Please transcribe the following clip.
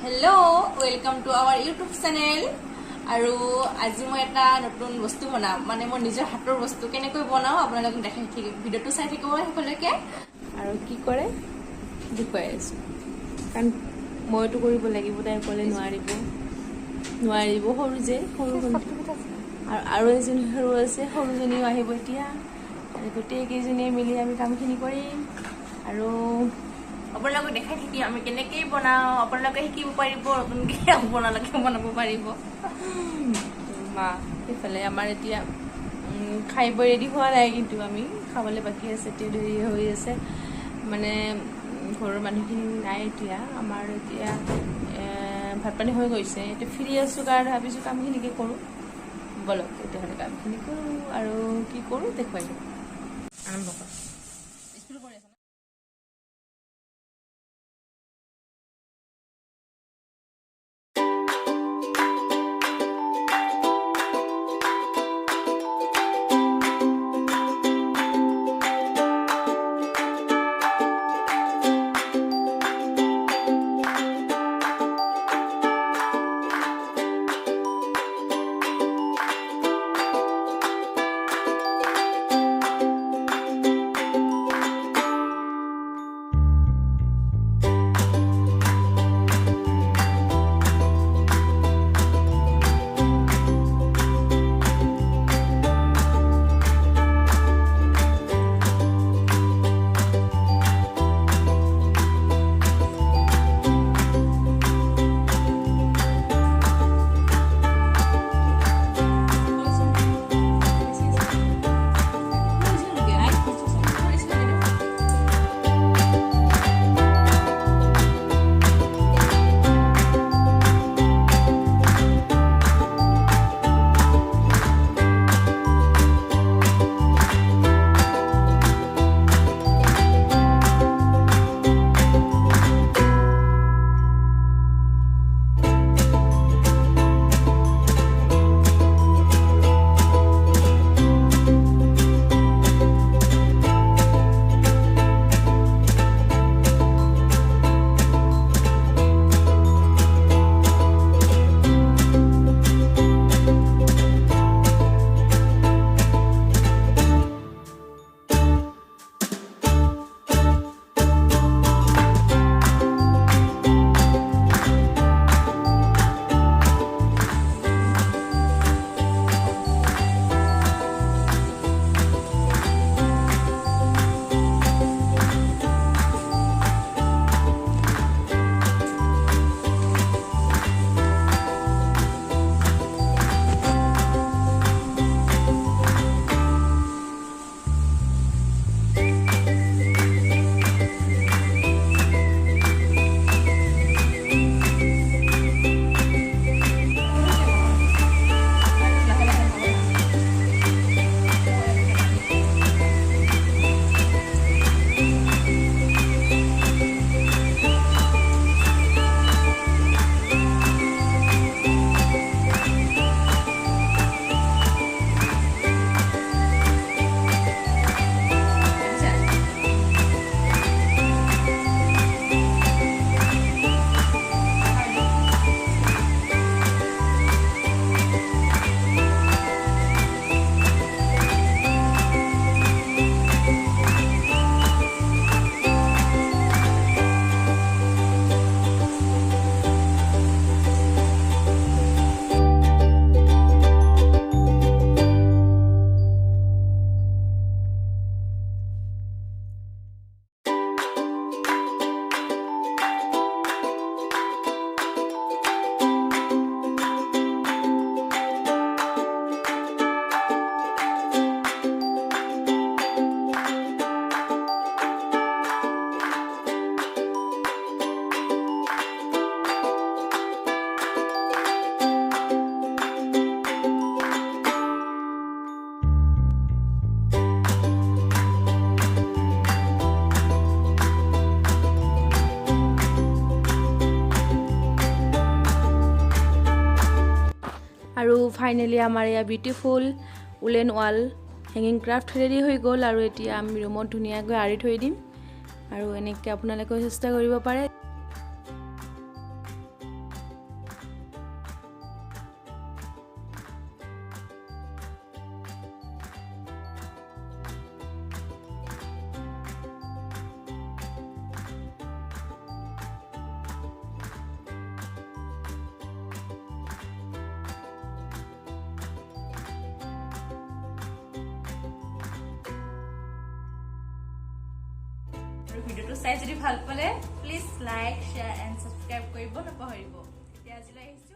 Hello, welcome to our YouTube channel. আৰু আজি মই এটা নতুন বস্তু বনাম মানে মোৰ নিজৰ হাতৰ বস্তু কেনেকৈ বনাও আপোনালোকক দেখাই থাকিম ভিডিওটো চাই থাকিব সকলোকে আৰু কি কৰে দেখুৱাই আছো কাৰণ মইতো কৰিব লাগিব তাই ক'লে নোৱাৰিব সৰু যে সৰু আৰু এজনী সৰু আছে সৰুজনীও আহিব এতিয়া গোটেই কেইজনীয়ে মিলি আমি কামখিনি কৰিম আৰু আপোনালোকক দেখাই থাকিম আমি কেনেকৈ বনাও আপোনালোকে শিকিব পাৰিব নতুনকৈ আপোনালোকে বনাব পাৰিব মা এইফালে আমাৰ এতিয়া খাই বৈ ৰেডি হোৱা নাই কিন্তু আমি খাবলৈ বাকী আছে এতিয়া দেৰি হৈ আছে মানে ঘৰৰ মানুহখিনি নাই এতিয়া আমাৰ এতিয়া ভাত পানী হৈ গৈছে এতিয়া ফ্ৰী আছোঁ কাৰণে ভাবিছোঁ কামখিনিকে কৰোঁ বলক তেতিয়াহ'লে কামখিনি কৰোঁ আৰু কি কৰোঁ দেখুৱাই দিওঁ আৰম্ভ কৰোঁ স্কুল কৰি আছে আৰু ফাইনেলি আমাৰ ইয়া বিউটিফুল উলেন ৱাল হেঙিং ক্ৰাফ্ট ৰেডি হৈ গ'ল আৰু এতিয়া আমি ৰুমত ধুনীয়াকৈ আঁৰি থৈ দিম আৰু এনেকৈ আপোনালোকেও চেষ্টা কৰিব পাৰে ভিডিঅ'টো চাই যদি ভাল পালে please like share and subscribe কৰিব নাপাহৰিব এতিয়া আজিলৈ আহিছোঁ